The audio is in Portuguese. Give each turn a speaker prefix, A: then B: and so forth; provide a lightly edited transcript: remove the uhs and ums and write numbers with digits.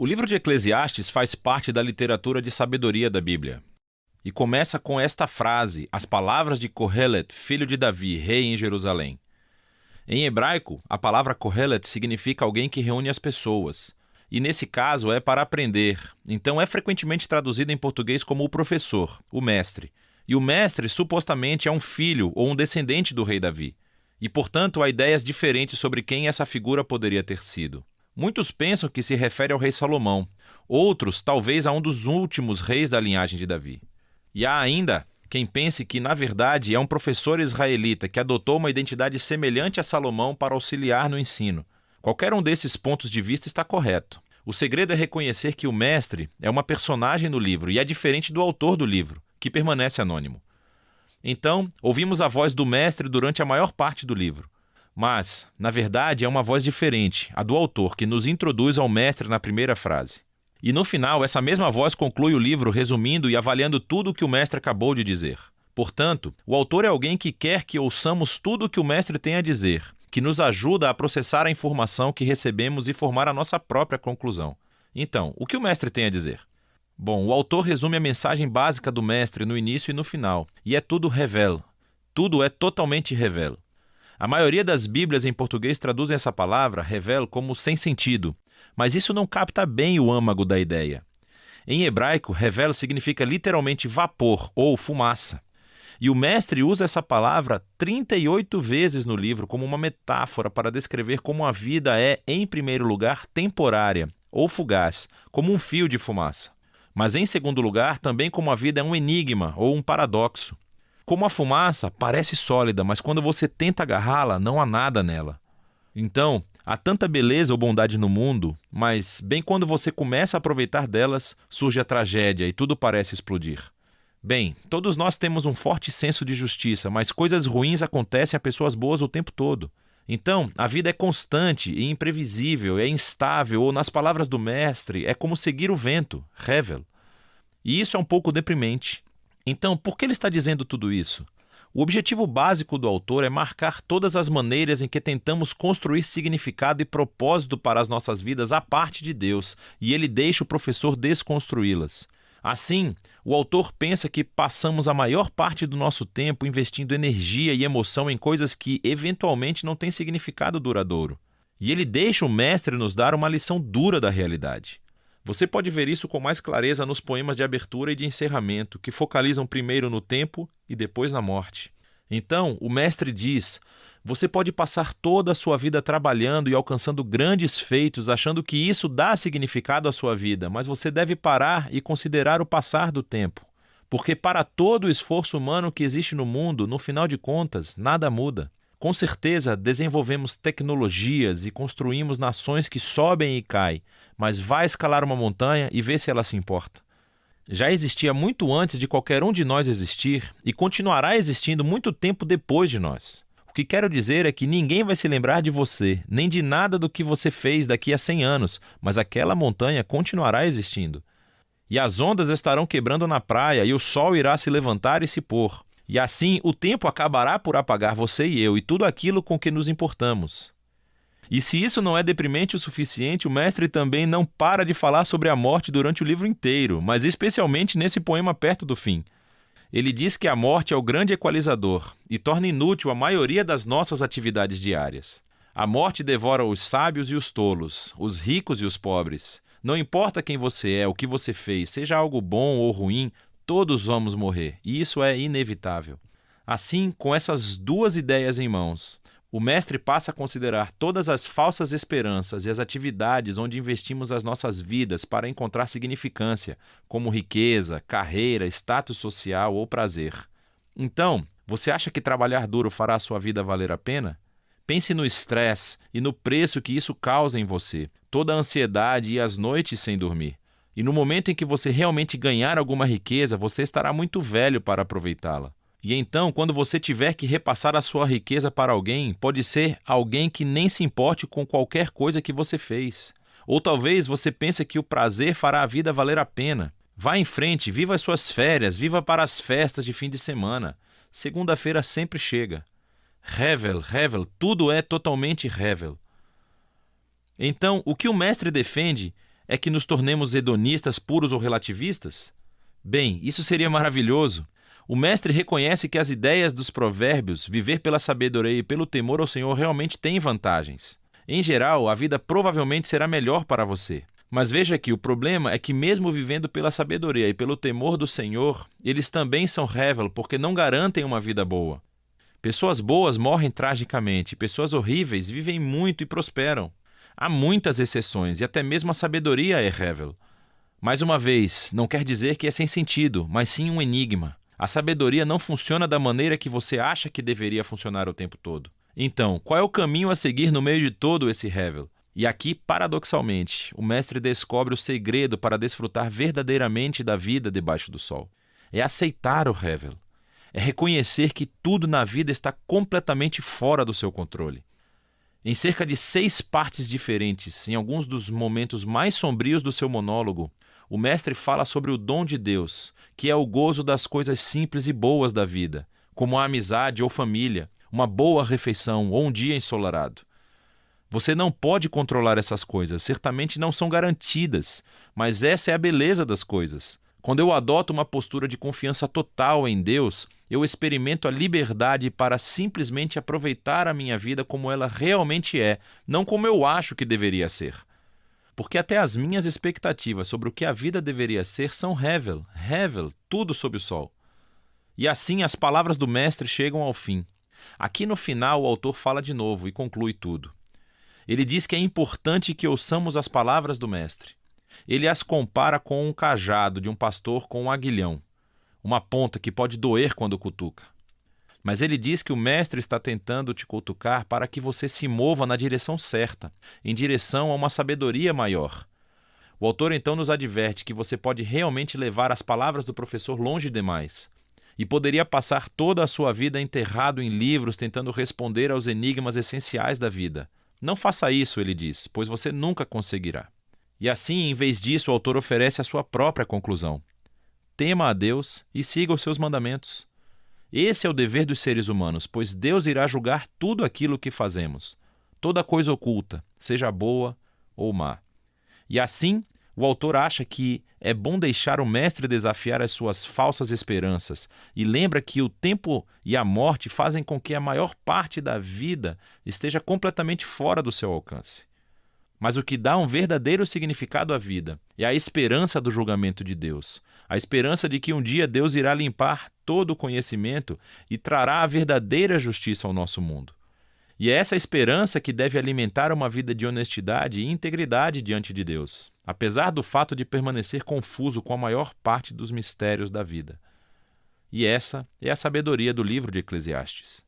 A: O livro de Eclesiastes faz parte da literatura de sabedoria da Bíblia. E começa com esta frase, as palavras de Kohelet, filho de Davi, rei em Jerusalém. Em hebraico, a palavra Kohelet significa alguém que reúne as pessoas. E nesse caso é para aprender, então é frequentemente traduzido em português como o professor, o mestre. E o mestre supostamente é um filho ou um descendente do rei Davi. E portanto há ideias diferentes sobre quem essa figura poderia ter sido. Muitos pensam que se refere ao rei Salomão, outros talvez a um dos últimos reis da linhagem de Davi. E há ainda quem pense que, na verdade, é um professor israelita que adotou uma identidade semelhante a Salomão para auxiliar no ensino. Qualquer um desses pontos de vista está correto. O segredo é reconhecer que o mestre é uma personagem no livro e é diferente do autor do livro, que permanece anônimo. Então, ouvimos a voz do mestre durante a maior parte do livro. Mas, na verdade, é uma voz diferente, a do autor, que nos introduz ao mestre na primeira frase. E no final, essa mesma voz conclui o livro resumindo e avaliando tudo o que o mestre acabou de dizer. Portanto, o autor é alguém que quer que ouçamos tudo o que o mestre tem a dizer, que nos ajuda a processar a informação que recebemos e formar a nossa própria conclusão. Então, o que o mestre tem a dizer? Bom, o autor resume a mensagem básica do mestre no início e no final, e é tudo revel. Tudo é totalmente revel. A maioria das Bíblias em português traduzem essa palavra, revel, como sem sentido, mas isso não capta bem o âmago da ideia. Em hebraico, revel significa literalmente vapor ou fumaça. E o mestre usa essa palavra 38 vezes no livro como uma metáfora para descrever como a vida é, em primeiro lugar, temporária ou fugaz, como um fio de fumaça. Mas, em segundo lugar, também como a vida é um enigma ou um paradoxo. Como a fumaça parece sólida, mas quando você tenta agarrá-la, não há nada nela. Então, há tanta beleza ou bondade no mundo, mas, bem quando você começa a aproveitar delas, surge a tragédia e tudo parece explodir. Bem, todos nós temos um forte senso de justiça, mas coisas ruins acontecem a pessoas boas o tempo todo. Então, a vida é constante e imprevisível, é instável, ou nas palavras do mestre, é como seguir o vento, revel. E isso é um pouco deprimente. Então, por que ele está dizendo tudo isso? O objetivo básico do autor é marcar todas as maneiras em que tentamos construir significado e propósito para as nossas vidas à parte de Deus, e ele deixa o professor desconstruí-las. Assim, o autor pensa que passamos a maior parte do nosso tempo investindo energia e emoção em coisas que, eventualmente, não têm significado duradouro. E ele deixa o mestre nos dar uma lição dura da realidade. Você pode ver isso com mais clareza nos poemas de abertura e de encerramento, que focalizam primeiro no tempo e depois na morte. Então, o mestre diz: você pode passar toda a sua vida trabalhando e alcançando grandes feitos, achando que isso dá significado à sua vida, mas você deve parar e considerar o passar do tempo. Porque para todo o esforço humano que existe no mundo, no final de contas, nada muda. Com certeza, desenvolvemos tecnologias e construímos nações que sobem e caem, mas vai escalar uma montanha e vê se ela se importa. Já existia muito antes de qualquer um de nós existir e continuará existindo muito tempo depois de nós. O que quero dizer é que ninguém vai se lembrar de você, nem de nada do que você fez daqui a 100 anos, mas aquela montanha continuará existindo. E as ondas estarão quebrando na praia e o sol irá se levantar e se pôr. E assim o tempo acabará por apagar você e eu e tudo aquilo com que nos importamos. E se isso não é deprimente o suficiente, o mestre também não para de falar sobre a morte durante o livro inteiro, mas especialmente nesse poema perto do fim. Ele diz que a morte é o grande equalizador e torna inútil a maioria das nossas atividades diárias. A morte devora os sábios e os tolos, os ricos e os pobres. Não importa quem você é, o que você fez, seja algo bom ou ruim, todos vamos morrer, e isso é inevitável. Assim, com essas duas ideias em mãos, o mestre passa a considerar todas as falsas esperanças e as atividades onde investimos as nossas vidas para encontrar significância, como riqueza, carreira, status social ou prazer. Então, você acha que trabalhar duro fará a sua vida valer a pena? Pense no estresse e no preço que isso causa em você, toda a ansiedade e as noites sem dormir. E no momento em que você realmente ganhar alguma riqueza, você estará muito velho para aproveitá-la. E então, quando você tiver que repassar a sua riqueza para alguém, pode ser alguém que nem se importe com qualquer coisa que você fez. Ou talvez você pense que o prazer fará a vida valer a pena. Vá em frente, viva as suas férias, viva para as festas de fim de semana. Segunda-feira sempre chega. Revel, tudo é totalmente revel. Então, o que o mestre defende é que nos tornemos hedonistas puros ou relativistas? Bem, isso seria maravilhoso. O mestre reconhece que as ideias dos provérbios, viver pela sabedoria e pelo temor ao Senhor, realmente têm vantagens. Em geral, a vida provavelmente será melhor para você. Mas veja que o problema é que mesmo vivendo pela sabedoria e pelo temor do Senhor, eles também são hevel porque não garantem uma vida boa. Pessoas boas morrem tragicamente, pessoas horríveis vivem muito e prosperam. Há muitas exceções e até mesmo a sabedoria é hevel. Mais uma vez, não quer dizer que é sem sentido, mas sim um enigma. A sabedoria não funciona da maneira que você acha que deveria funcionar o tempo todo. Então, qual é o caminho a seguir no meio de todo esse hevel? E aqui, paradoxalmente, o mestre descobre o segredo para desfrutar verdadeiramente da vida debaixo do sol. É aceitar o hevel. É reconhecer que tudo na vida está completamente fora do seu controle. Em cerca de 6 partes diferentes, em alguns dos momentos mais sombrios do seu monólogo, o mestre fala sobre o dom de Deus, que é o gozo das coisas simples e boas da vida, como a amizade ou família, uma boa refeição ou um dia ensolarado. Você não pode controlar essas coisas, certamente não são garantidas, mas essa é a beleza das coisas. Quando eu adoto uma postura de confiança total em Deus, eu experimento a liberdade para simplesmente aproveitar a minha vida como ela realmente é, não como eu acho que deveria ser. Porque até as minhas expectativas sobre o que a vida deveria ser são hevel, tudo sob o sol. E assim as palavras do mestre chegam ao fim. Aqui no final o autor fala de novo e conclui tudo. Ele diz que é importante que ouçamos as palavras do mestre. Ele as compara com um cajado de um pastor com um aguilhão, uma ponta que pode doer quando cutuca. Mas ele diz que o mestre está tentando te cutucar para que você se mova na direção certa, em direção a uma sabedoria maior. O autor então nos adverte que você pode realmente levar as palavras do professor longe demais, e poderia passar toda a sua vida enterrado em livros tentando responder aos enigmas essenciais da vida. Não faça isso, ele diz, pois você nunca conseguirá. E assim, em vez disso, o autor oferece a sua própria conclusão. Tema a Deus e siga os seus mandamentos. Esse é o dever dos seres humanos, pois Deus irá julgar tudo aquilo que fazemos, toda coisa oculta, seja boa ou má. E assim, o autor acha que é bom deixar o mestre desafiar as suas falsas esperanças e lembra que o tempo e a morte fazem com que a maior parte da vida esteja completamente fora do seu alcance. Mas o que dá um verdadeiro significado à vida é a esperança do julgamento de Deus, a esperança de que um dia Deus irá limpar todo o conhecimento e trará a verdadeira justiça ao nosso mundo. E é essa esperança que deve alimentar uma vida de honestidade e integridade diante de Deus, apesar do fato de permanecer confuso com a maior parte dos mistérios da vida. E essa é a sabedoria do livro de Eclesiastes.